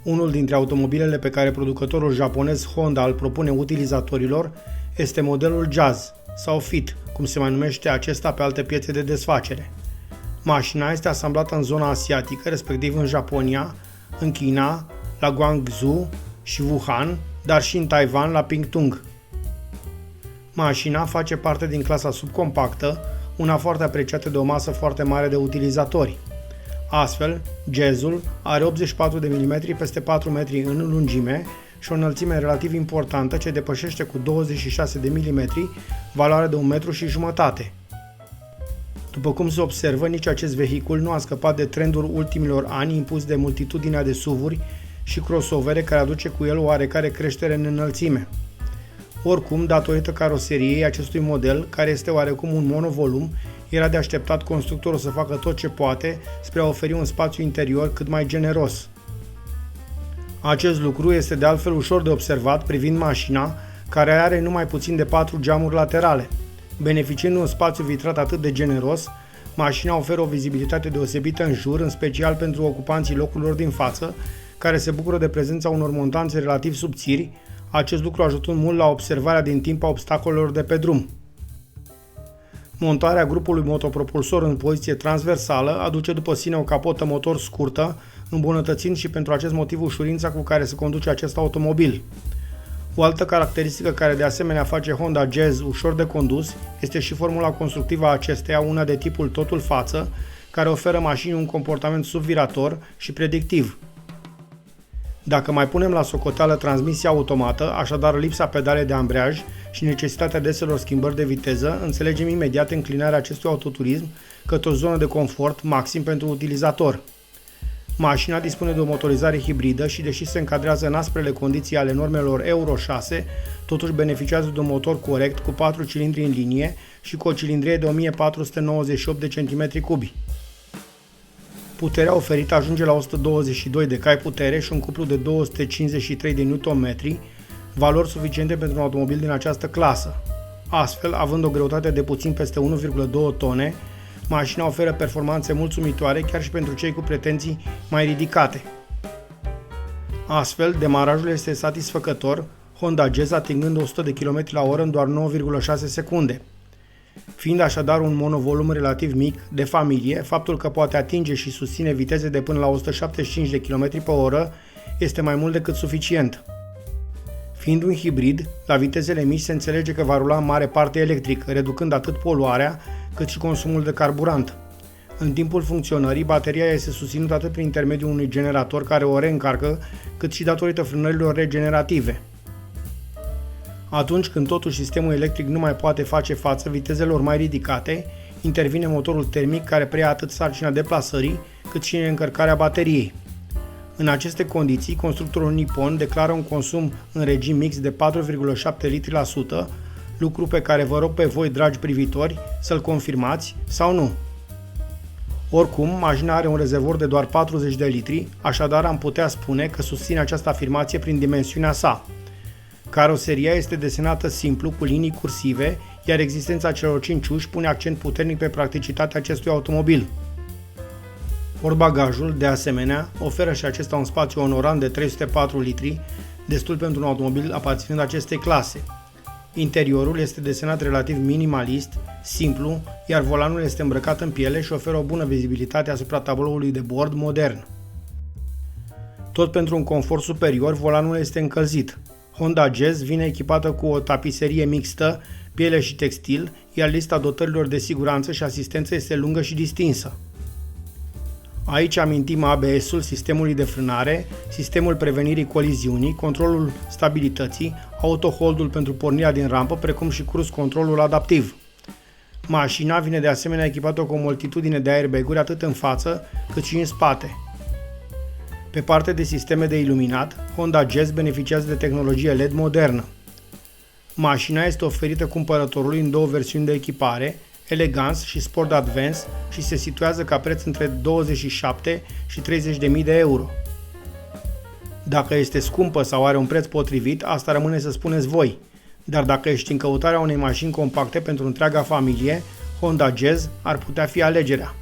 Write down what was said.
Unul dintre automobilele pe care producătorul japonez Honda îl propune utilizatorilor este modelul Jazz sau Fit, cum se mai numește acesta pe alte piețe de desfacere. Mașina este asamblată în zona asiatică, respectiv în Japonia, în China, la Guangzhou și Wuhan, dar și în Taiwan, la Pingtung. Mașina face parte din clasa subcompactă, una foarte apreciată de o masă foarte mare de utilizatori. Astfel, Jazzul are 84 de mm peste 4 metri în lungime și o înălțime relativ importantă ce depășește cu 26 de mm valoarea de 1,5 m. După cum se observă, nici acest vehicul nu a scăpat de trendul ultimilor ani impus de multitudinea de SUV-uri și crossovere care aduce cu el o oarecare creștere în înălțime. Oricum, datorită caroseriei acestui model, care este oarecum un monovolum, era de așteptat constructorul să facă tot ce poate spre a oferi un spațiu interior cât mai generos. Acest lucru este de altfel ușor de observat privind mașina, care are numai puțin de 4 geamuri laterale. Beneficiind un spațiu vitrat atât de generos, mașina oferă o vizibilitate deosebită în jur, în special pentru ocupanții locurilor din față, care se bucură de prezența unor montanțe relativ subțiri, acest lucru ajutând mult la observarea din timp a obstacolelor de pe drum. Montarea grupului motopropulsor în poziție transversală aduce după sine o capotă motor scurtă, îmbunătățind și pentru acest motiv ușurința cu care se conduce acest automobil. O altă caracteristică care de asemenea face Honda Jazz ușor de condus este și formula constructivă a acesteia, una de tipul totul față, care oferă mașinii un comportament subvirator și predictiv. Dacă mai punem la socoteală transmisia automată, așadar lipsa pedalei de ambreiaj și necesitatea deselor schimbări de viteză, înțelegem imediat înclinarea acestui autoturism către o zonă de confort maxim pentru utilizator. Mașina dispune de o motorizare hibridă și, deși se încadrează în asprele condiții ale normelor Euro 6, totuși beneficiază de un motor corect cu 4 cilindri în linie și cu o cilindrie de 1498 de cm3. Puterea oferită ajunge la 122 de cai putere și un cuplu de 253 de Nm, valori suficiente pentru un automobil din această clasă. Astfel, având o greutate de puțin peste 1,2 tone, mașina oferă performanțe mulțumitoare chiar și pentru cei cu pretenții mai ridicate. Astfel, demarajul este satisfăcător, Honda Jazz atingând 100 de km/h în doar 9,6 secunde. Fiind așadar un monovolum relativ mic, de familie, faptul că poate atinge și susține viteze de până la 175 de km/h este mai mult decât suficient. Fiind un hibrid, la vitezele mici se înțelege că va rula în mare parte electric, reducând atât poluarea cât și consumul de carburant. În timpul funcționării, bateria este susținută atât prin intermediul unui generator care o reîncarcă, cât și datorită frânărilor regenerative. Atunci când totuși sistemul electric nu mai poate face față vitezelor mai ridicate, intervine motorul termic care preia atât sarcina deplasării, cât și încărcarea bateriei. În aceste condiții, constructorul Nippon declară un consum în regim mix de 4,7 litri la sută, lucru pe care vă rog pe voi, dragi privitori, să-l confirmați sau nu. Oricum, mașina are un rezervor de doar 40 de litri, așadar am putea spune că susține această afirmație prin dimensiunea sa. Caroseria este desenată simplu, cu linii cursive, iar existența celor 5 uși pune accent puternic pe practicitatea acestui automobil. Portbagajul, de asemenea, oferă și acesta un spațiu onorant de 304 litri, destul pentru un automobil aparținând acestei clase. Interiorul este desenat relativ minimalist, simplu, iar volanul este îmbrăcat în piele și oferă o bună vizibilitate asupra tabloului de bord modern. Tot pentru un confort superior, volanul este încălzit. Honda Jazz vine echipată cu o tapiserie mixtă, piele și textil, iar lista dotărilor de siguranță și asistență este lungă și distinsă. Aici amintim ABS-ul sistemului de frânare, sistemul prevenirii coliziunii, controlul stabilității, auto-hold-ul pentru pornirea din rampă, precum și cruise controlul adaptiv. Mașina vine de asemenea echipată cu o multitudine de airbag-uri atât în față cât și în spate. Pe partea de sisteme de iluminat, Honda Jazz beneficiază de tehnologie LED modernă. Mașina este oferită cumpărătorului în două versiuni de echipare, Elegance și Sport Advance, și se situează ca preț între 27 și 30.000 de euro. Dacă este scumpă sau are un preț potrivit, asta rămâne să spuneți voi, dar dacă ești în căutarea unei mașini compacte pentru întreaga familie, Honda Jazz ar putea fi alegerea.